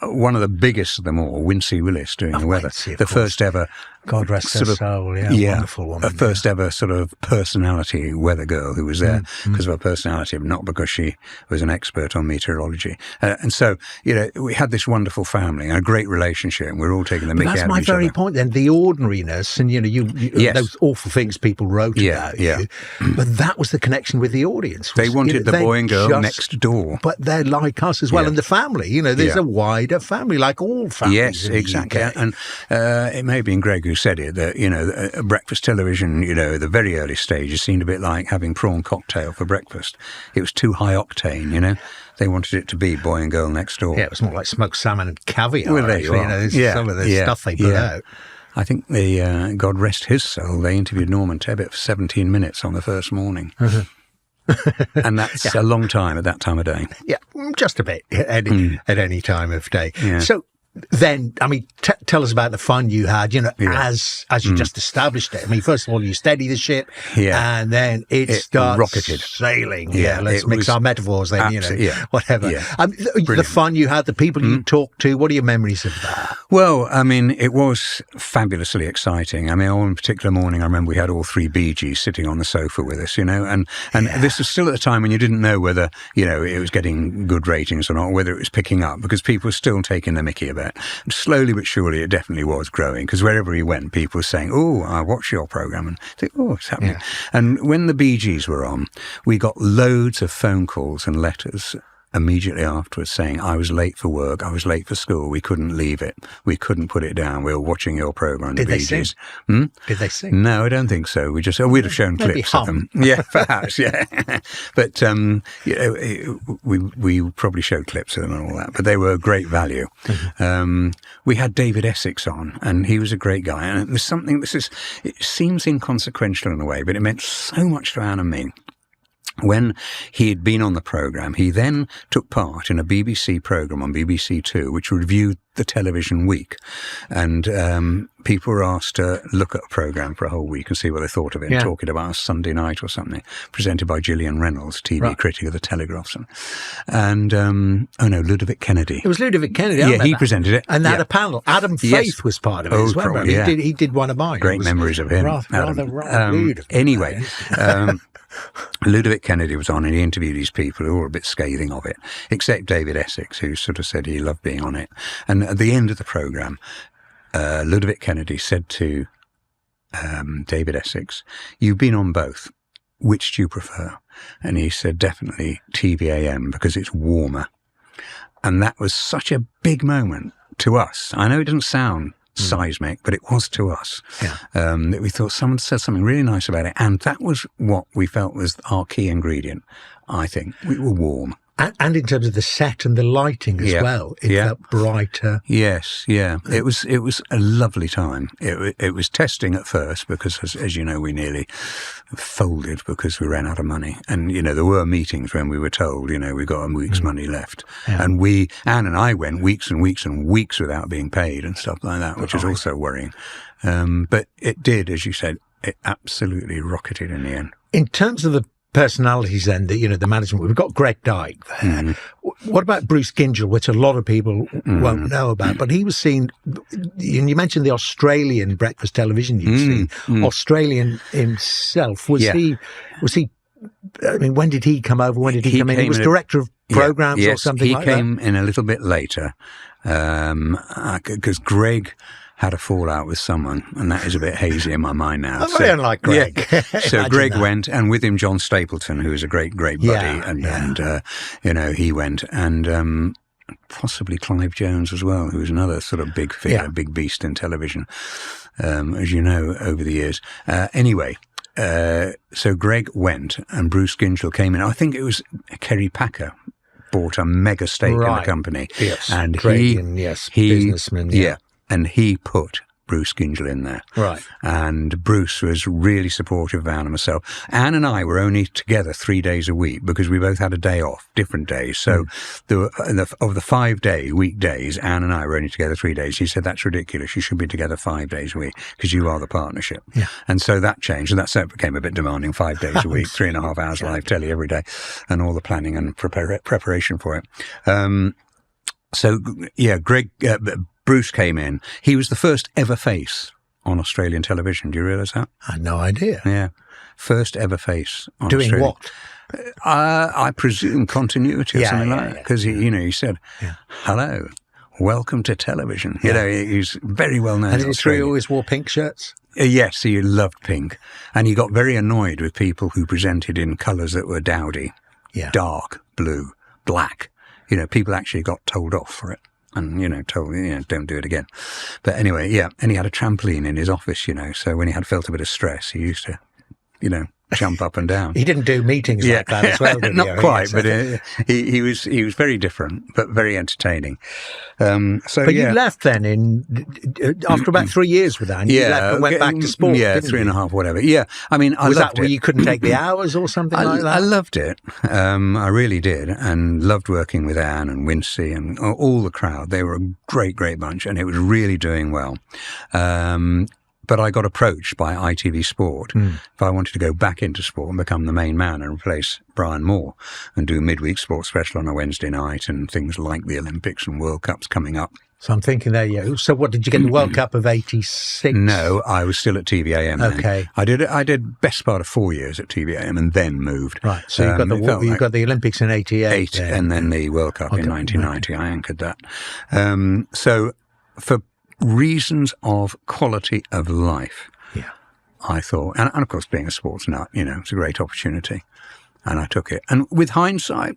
one of the biggest of them all, Wincy Willis, doing the weather. The first ever... God rest her soul, wonderful woman. The first ever sort of personality weather girl who was there because of her personality, not because she was an expert on meteorology. And so, we had this wonderful family and a great relationship, and we were all taking the mickey out of each other. That's my very point then, the ordinariness and, those awful things people wrote about you. But that was the connection with the audience. They wanted the boy and girl next door. But they're like us as well. And the family, there's a wider family, like all families. Yes, exactly. And it may have been Greg who said it, that, breakfast television, the very early stages seemed a bit like having prawn cocktail for breakfast. It was too high octane, They wanted it to be boy and girl next door. Yeah, it was more like smoked salmon and caviar. Well, there you are. Some of the stuff they put out. I think God rest his soul, they interviewed Norman Tebbit for 17 minutes on the first morning. And that's a long time at that time of day. Yeah, just a bit at any time of day. Yeah. So then, tell us about the fun you had, as you just established it. First of all, you steady the ship, and then it starts rocketed. Sailing. Yeah, let's mix our metaphors then, whatever. Yeah. The fun you had, the people you talked to, what are your memories of that? Well, it was fabulously exciting. On one particular morning, I remember we had all three Bee Gees sitting on the sofa with us, and this was still at the time when you didn't know whether, it was getting good ratings or not, or whether it was picking up, because people were still taking the mickey about. And slowly but surely, it definitely was growing, because wherever we went, people were saying, "Oh, I watch your programme," and I think, "Oh, what's happening?" Yeah. And when the Bee Gees were on, we got loads of phone calls and letters immediately afterwards saying, I was late for work, I was late for school, we couldn't leave it, we couldn't put it down, we were watching your programme, the Bee Gees. Did they sing? No, I don't think so. We'd have shown clips of them. Yeah, perhaps, yeah. But we probably showed clips of them and all that, but they were great value. We had David Essex on, and he was a great guy, and it was something, it seems inconsequential in a way, but it meant so much to Anne and me. When he had been on the programme, he then took part in a BBC programme on BBC Two, which reviewed the television week. And people were asked to look at a programme for a whole week and see what they thought of it, talking about a Sunday night or something, presented by Gillian Reynolds, TV critic of the Telegraph. And, Ludovic Kennedy. It was Ludovic Kennedy, he presented it. And they had a panel. Adam Faith was part of it as well. Probably, he did one of mine. Great memories of him. Rather rude. Anyway... Ludovic Kennedy was on and he interviewed these people who were a bit scathing of it, except David Essex, who sort of said he loved being on it. And at the end of the programme, Ludovic Kennedy said to David Essex, you've been on both. Which do you prefer? And he said, definitely TVAM because it's warmer. And that was such a big moment to us. I know it doesn't sound seismic, but it was to us. That we thought someone said something really nice about it, and that was what we felt was our key ingredient. I think we were warm. And in terms of the set and the lighting as well, it felt brighter. Yes, yeah. It was a lovely time. It was testing at first because, as you know, we nearly folded because we ran out of money. And, there were meetings when we were told, we got a week's money left. Yeah. And Anne and I went weeks and weeks and weeks without being paid and stuff like that, which is also worrying. But it did, as you said, it absolutely rocketed in the end. In terms of the personalities then, the management, we've got Greg Dyke there. What about Bruce Gingell, which a lot of people won't know about, but he was seen, and you mentioned the Australian breakfast television you've seen, Australian himself, was he, I mean, when did he come over, when did he come in? He was director of programmes or something like that? He came in a little bit later, because Greg had a fallout with someone, and that is a bit hazy in my mind now. I'm very unlike Greg. Yeah. So Greg went, and with him John Stapleton, who is a great buddy, and he went, and possibly Clive Jones as well, who was another sort of big figure, big beast in television, as you know, over the years. Anyway, so Greg went, and Bruce Gingell came in. I think it was Kerry Packer bought a mega stake in the company. Yes, and businessman. Yeah. And he put Bruce Gingell in there. Right. And Bruce was really supportive of Anne and myself. Anne and I were only together 3 days a week because we both had a day off, different days. So of the 5 weekdays, Anne and I were only together 3 days. She said, that's ridiculous. You should be together 5 days a week because you are the partnership. Yeah. And so that changed. And that became a bit demanding, 5 days a week, 3.5 hours live telly every day, and all the planning and preparation for it. Bruce came in. He was the first ever face on Australian television. Do you realise that? I had no idea. Yeah. First ever face on Doing Australian. what? I presume continuity or something like that. Because, he said, hello, welcome to television. Yeah. He's very well known. And is it true he always wore pink shirts? Yes, he loved pink. And he got very annoyed with people who presented in colours that were dowdy, dark, blue, black. People actually got told off for it. And, told, don't do it again. But anyway, and he had a trampoline in his office, so when he felt a bit of stress, he used to, jump up and down. He didn't do meetings like that as well, did he? Not quite, but he was very different, but very entertaining. But you left then after about 3 years with that, you left and went back to sport, didn't 3.5, whatever. Yeah, I mean, I was loved that where it. you couldn't take the hours or something like that? I loved it. I really did, and loved working with Anne and Wincy and all the crowd. They were a great, great bunch, and it was really doing well. But I got approached by ITV Sport if I wanted to go back into sport and become the main man and replace Brian Moore and do midweek sports special on a Wednesday night and things like the Olympics and World Cups coming up. So I'm thinking there, so what, did you get the World Cup of 86? No, I was still at TVAM then. Okay. I did best part of 4 years at TVAM and then moved. Right, so you got the Olympics in 88. And then the World Cup in 1990. Right. I anchored that. So for reasons of quality of life, I thought, and of course being a sports nut, it's a great opportunity, and I took it. And with hindsight,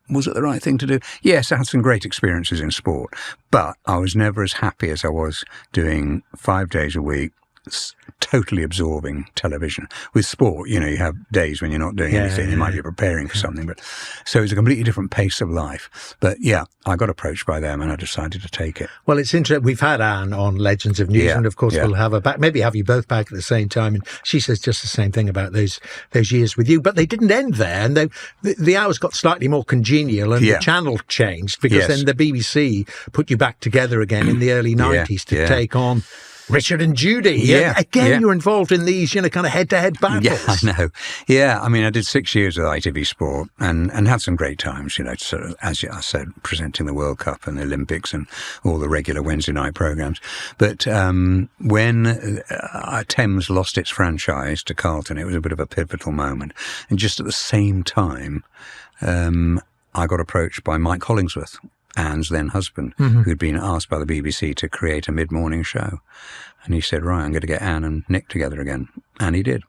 was it the right thing to do? Yes, I had some great experiences in sport, but I was never as happy as I was doing 5 days a week, totally absorbing television. With sport, you have days when you're not doing anything. You might be preparing for something, but so it's a completely different pace of life. But yeah, I got approached by them and I decided to take it. Well, it's interesting. We've had Anne on Legends of News, and of course we'll have her back. Maybe have you both back at the same time. And she says just the same thing about those years with you. But they didn't end there, and the hours got slightly more congenial, and the channel changed because then the BBC put you back together again in the early 90s to take on Richard and Judy. You're involved in these, kind of head-to-head battles. Yeah, I know. Yeah, I mean, I did 6 years with ITV Sport and had some great times, sort of, as I said, presenting the World Cup and the Olympics and all the regular Wednesday night programmes. But when Thames lost its franchise to Carlton, it was a bit of a pivotal moment. And just at the same time, I got approached by Mike Hollingsworth, Anne's then husband, who'd been asked by the BBC to create a mid-morning show. And he said, right, I'm going to get Anne and Nick together again. And he did.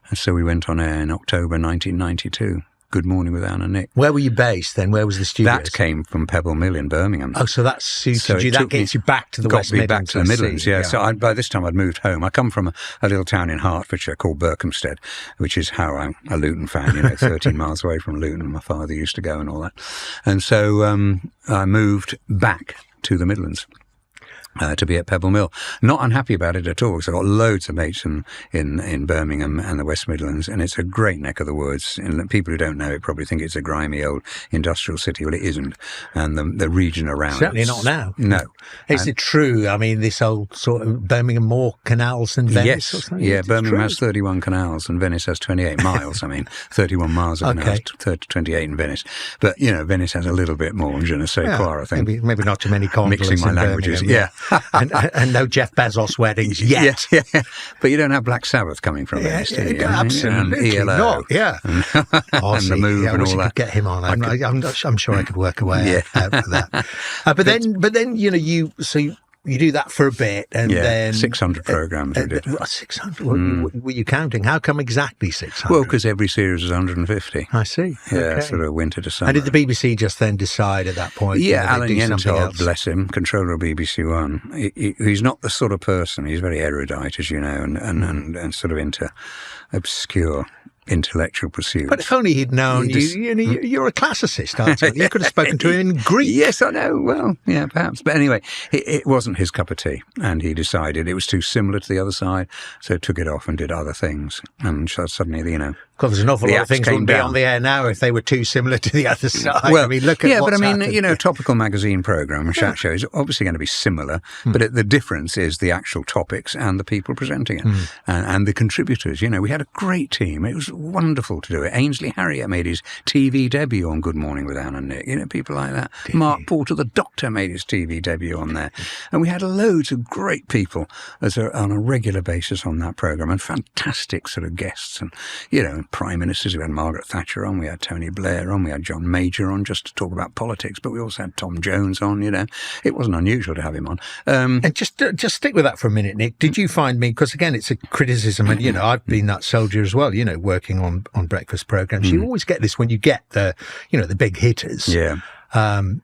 And so we went on air in October 1992. Good Morning with Anne and Nick. Where were you based then? Where was the studio? That came from Pebble Mill in Birmingham. Oh, so that suited you. That gets you back to the West Midlands. Got me back to the Midlands, yeah. So by this time I'd moved home. I come from a little town in Hertfordshire called Berkhamsted, which is how I'm a Luton fan, 13 miles away from Luton. My father used to go and all that. And so I moved back to the Midlands. To be at Pebble Mill. Not unhappy about it at all, because I've got loads of mates in Birmingham and the West Midlands, and it's a great neck of the woods. And people who don't know it probably think it's a grimy old industrial city. Well, it isn't. And the region around certainly not now. No. Is it true? I mean, this old sort of Birmingham more canals than Venice or something? Yeah, Birmingham has 31 canals and Venice has 28 miles. I mean, 31 miles of canals, 28 in Venice. But, Venice has a little bit more, je ne sais quoi, I think. Maybe not too many gondolas. Mixing my languages, and no Jeff Bezos weddings yet. Yeah. But you don't have Black Sabbath coming from Venice, do you? Absolutely and ELO, not. Yeah. And the Move and all that. Could get him on. I'm sure I could work away out for that. But then you do that for a bit, and then 600 programmes we did. 600. Were you counting? How come exactly 600? Well, because every series is 150. I see. Yeah, sort of winter to summer. And did the BBC just then decide at that point? Yeah, Alan Yentard, bless him, controller of BBC One. He's not the sort of person. He's very erudite, as you know, and sort of into obscure intellectual pursuits. But if only he'd known you're a classicist, aren't you? You could have spoken to him in Greek. Yes, I know. Well, yeah, perhaps. But anyway, it wasn't his cup of tea, and he decided it was too similar to the other side, so took it off and did other things. And so suddenly, Because there's an awful lot of things wouldn't be on the air now if they were too similar to the other side. Well, I mean, look at what's happened. Topical magazine programme, chat show is obviously going to be similar, but the difference is the actual topics and the people presenting it, and the contributors. We had a great team. It was wonderful to do it. Ainsley Harriott made his TV debut on Good Morning with Anne and Nick. People like that. Mark Porter, the Doctor, made his TV debut on there, and we had loads of great people on a regular basis on that programme, and fantastic sort of guests, and prime ministers. We had Margaret Thatcher on, we had Tony Blair on, we had John Major on just to talk about politics, but we also had Tom Jones on. It wasn't unusual to have him on. And just stick with that for a minute, Nick. Did you find me, because again it's a criticism, and I've been that soldier as well, working on breakfast programmes. You always get this when you get the the big hitters. Yeah. On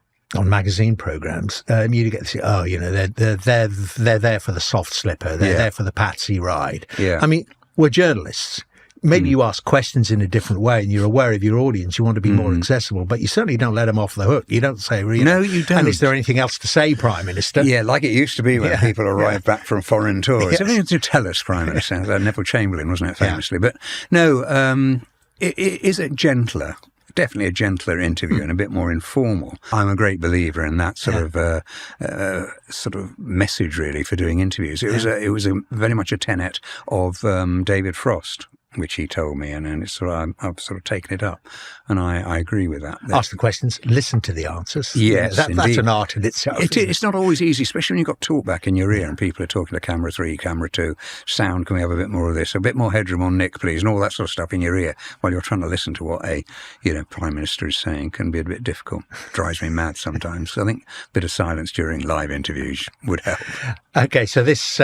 magazine programmes, you get to see, they're there for the soft slipper, they're there for the patsy ride. Yeah. I mean, we're journalists. Maybe you ask questions in a different way and you're aware of your audience. You want to be more accessible, but you certainly don't let them off the hook. You don't say, no, you don't. And is there anything else to say, Prime Minister? Yeah, like it used to be when people arrived back from foreign tours. Yes. Everything to tell us, Prime Minister. Neville Chamberlain, wasn't it, famously? Yeah. But no, is it gentler? Definitely a gentler interview and a bit more informal. I'm a great believer in that sort of message, really, for doing interviews. It was very much a tenet of David Frost, which he told me, and it's I've sort of taken it up, and I agree with that. Ask the questions, listen to the answers. Yes, that's an art in itself. It's not always easy, especially when you've got talkback in your ear and people are talking to camera 3, camera 2, sound, can we have a bit more of this, a bit more headroom on Nick, please, and all that sort of stuff in your ear while you're trying to listen to what a Prime Minister is saying can be a bit difficult. Drives me mad sometimes. So I think a bit of silence during live interviews would help. Okay, so this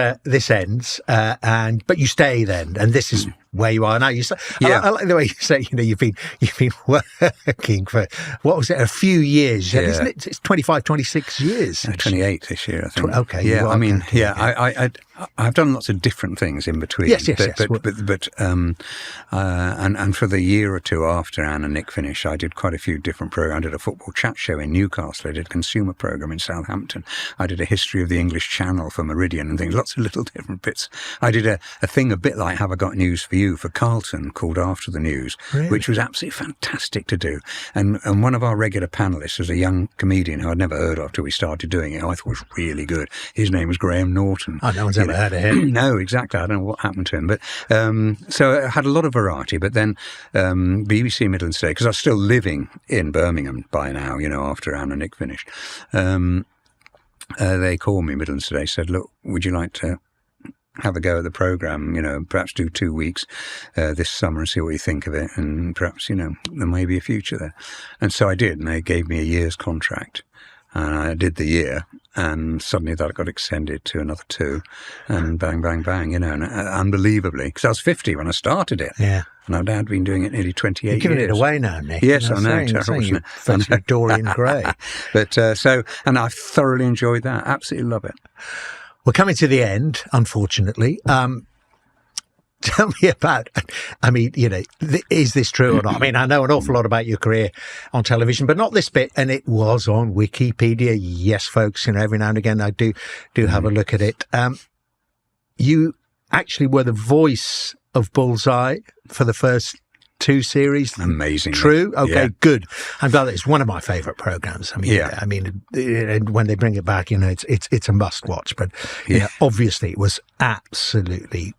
ends, but you stay then, and this is where you are now. I like the way you say, you've been working for, what was it, a few years, isn't it? It's 25, 26 years. 28 this year, I think. Okay. Yeah, I mean, I've done lots of different things in between. Yes. And for the year or two after Anne and Nick finished, I did quite a few different programs. I did a football chat show in Newcastle. I did a consumer program in Southampton. I did a history of the English Channel for Meridian and things, lots of little different bits. I did a thing a bit like Have I Got News for You for Carlton called After the News, which was absolutely fantastic to do. And one of our regular panellists was a young comedian who I'd never heard of till we started doing it. I thought was really good. His name was Graham Norton. Oh, no one's ever heard of him. No, exactly. I don't know what happened to him. But so I had a lot of variety. But then BBC Midlands Today, because I was still living in Birmingham by now, after Anne and Nick finished, they called me, Midlands Today, said, look, would you like to have a go at the programme, perhaps do 2 weeks this summer and see what you think of it, and perhaps, there may be a future there. And so I did, and they gave me a year's contract. And I did the year, and suddenly that got extended to another 2, and bang, bang, bang, and unbelievably, because I was 50 when I started it. Yeah. And I'd had been doing it nearly 28 years. You're giving it away now, Nick. Yes, I know. Terrible, isn't it? Dorian Gray. But and I've thoroughly enjoyed that. Absolutely love it. We're coming to the end, unfortunately. Tell me about, is this true or not? I mean, I know an awful lot about your career on television, but not this bit. And it was on Wikipedia. Yes, folks, every now and again I do have a look at it. You actually were the voice of Bullseye for the first 2 series. Amazing. True? Okay, yeah. Good. I'm glad it's one of my favourite programmes. When they bring it back, it's a must watch. But obviously it was absolutely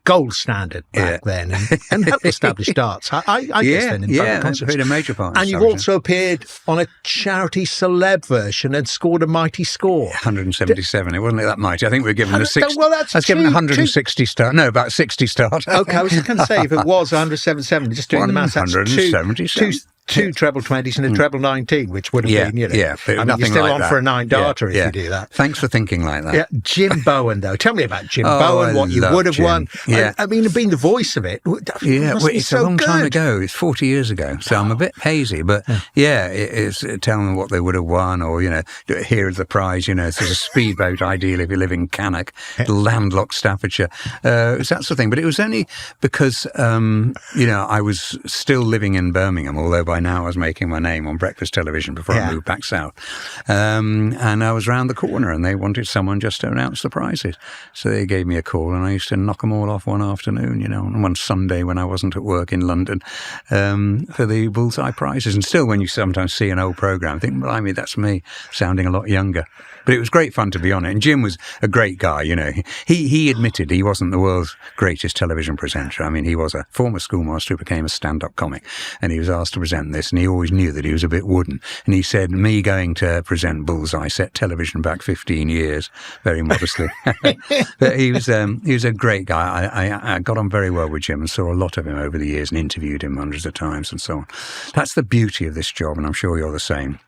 gold standard back then, and helped establish darts. I guess then in that's a major part. And you've also appeared on a charity celeb version and scored a mighty score. 177. It wasn't that mighty. I think we were given I was given 160 stars. No, about 60 stars. Okay, I was just going to say if it was 177, just doing the maths, that's 2 treble 20s and a treble 19, which would have been, you're still on for a 9-darter if you do that. Thanks for thinking like that. Yeah, Jim Bowen, though. Tell me about Jim Bowen, what you would have won. Yeah. Being the voice of it. It's a long time ago. It's 40 years ago, so I'm a bit hazy. But it's telling them what they would have won, or here's the prize. It's a speedboat, ideal if you live in Cannock, landlocked Staffordshire. It's that sort of thing. But it was only because I was still living in Birmingham, although by now I was making my name on breakfast television before I moved back south. And I was round the corner, and they wanted someone just to announce the prizes. So they gave me a call, and I used to knock them all off one afternoon, and one Sunday when I wasn't at work in London, for the Bullseye prizes. And still, when you sometimes see an old programme, I think, blimey, that's me, sounding a lot younger. But it was great fun to be on it. And Jim was a great guy, He admitted he wasn't the world's greatest television presenter. I mean, he was a former schoolmaster who became a stand-up comic, and he was asked to present this, and he always knew that he was a bit wooden. And he said, me going to present Bullseye set television back 15 years, very modestly. But he was a great guy. I got on very well with Jim and saw a lot of him over the years and interviewed him hundreds of times and so on. That's the beauty of this job, and I'm sure you're the same.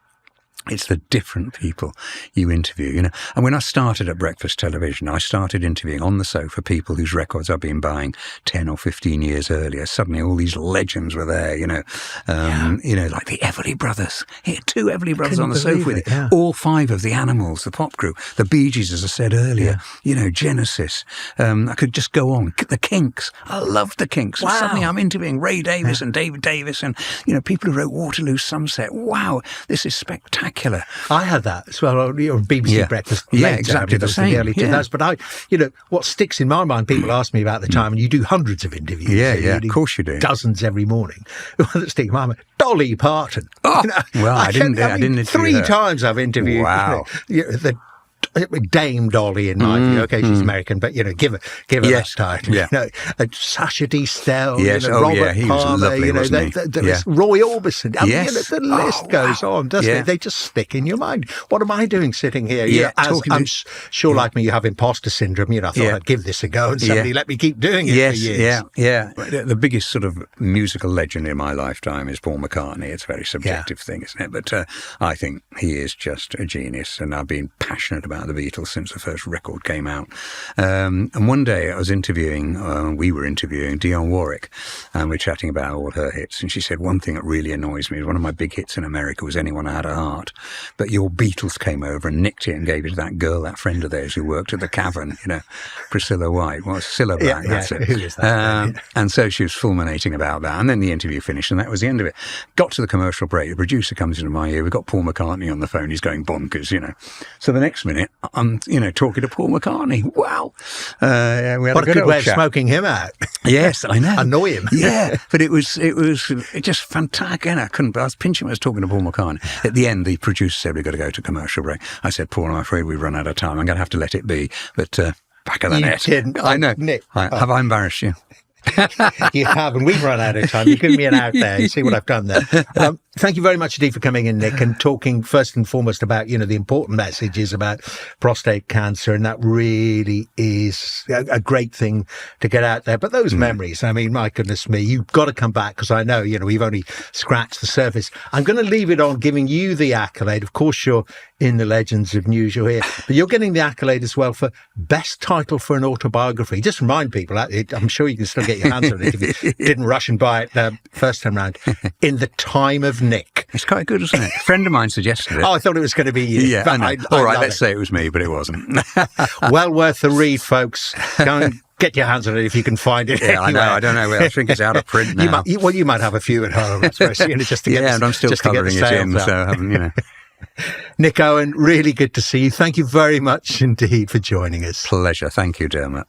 It's the different people you interview, And when I started at breakfast television, I started interviewing on the sofa people whose records I'd been buying 10 or 15 years earlier. Suddenly all these legends were there, like the Everly Brothers. 2 Everly Brothers on the sofa with it. Yeah. All 5 of the Animals, the pop group, the Bee Gees, as I said earlier, Genesis. I could just go on. The Kinks. I loved the Kinks. Wow. And suddenly I'm interviewing Ray Davies and David Davis and, people who wrote Waterloo Sunset. Wow, this is spectacular. I had that as well on BBC Breakfast. Yeah, exactly the same. The early 2000s. But what sticks in my mind, people ask me about the time, and you do hundreds of interviews. Yeah, of course you do. Dozens every morning. What sticks in my mind? Dolly Parton. Oh, well, I didn't interview 3 her. times I've interviewed. Wow. Dame Dolly in my view. Okay, she's American, but give her that title. Yeah. Sacha Distel, yes. Robert he Palmer, was lovely, wasn't he? Roy Orbison. Yes. The list goes on, doesn't it? They just stick in your mind. What am I doing sitting here? I'm sure, like me, you have imposter syndrome. I thought I'd give this a go, and somebody let me keep doing it for years. Yeah. The biggest sort of musical legend in my lifetime is Paul McCartney. It's a very subjective thing, isn't it? But I think he is just a genius, and I've been passionate about about the Beatles since the first record came out. And one day I was we were interviewing Dionne Warwick, and we were chatting about all her hits. And she said, one thing that really annoys me is one of my big hits in America was Anyone Had a Heart. But your Beatles came over and nicked it and gave it to that girl, that friend of theirs who worked at the Cavern, Priscilla White. Well, Cilla Black, that's it. Who is that? And so she was fulminating about that. And then the interview finished, and that was the end of it. Got to the commercial break. The producer comes into my ear. We've got Paul McCartney on the phone. He's going bonkers, So the next minute, I'm, talking to Paul McCartney. Wow. We had what a good way of smoking him out. Yes, I know. Annoy him. Yeah, but it was just fantastic. I was pinching. I was talking to Paul McCartney. At the end, the producer said, we've got to go to commercial break. I said, Paul, I'm afraid we've run out of time. I'm going to have to let it be. But back of the net. Didn't. I know. Nick. Have I embarrassed you? You have, and we've run out of time. You've given me an out there. You see what I've done there. Thank you very much indeed for coming in, Nick, and talking first and foremost about, the important messages about prostate cancer. And that really is a great thing to get out there. But those memories, I mean, my goodness me, you've got to come back, because I know, we've only scratched the surface. I'm going to leave it on giving you the accolade. Of course, you're in the Legends of News, you're here, but you're getting the accolade as well for best title for an autobiography. Just remind people, I'm sure you can still get your hands on it if you didn't rush and buy it first time round. In the Time of Nick. It's quite good, isn't it? A friend of mine suggested it. Oh, I thought it was going to be you. Yeah, I know. All right, let's say it was me, but it wasn't. Well worth the read, folks. Go and get your hands on it if you can find it. Yeah, anywhere. I know. I think it's out of print now. You might have a few at home, especially just to get and I'm still covering it in, so I haven't, Nick Owen, really good to see you. Thank you very much indeed for joining us. Pleasure. Thank you, Dermot.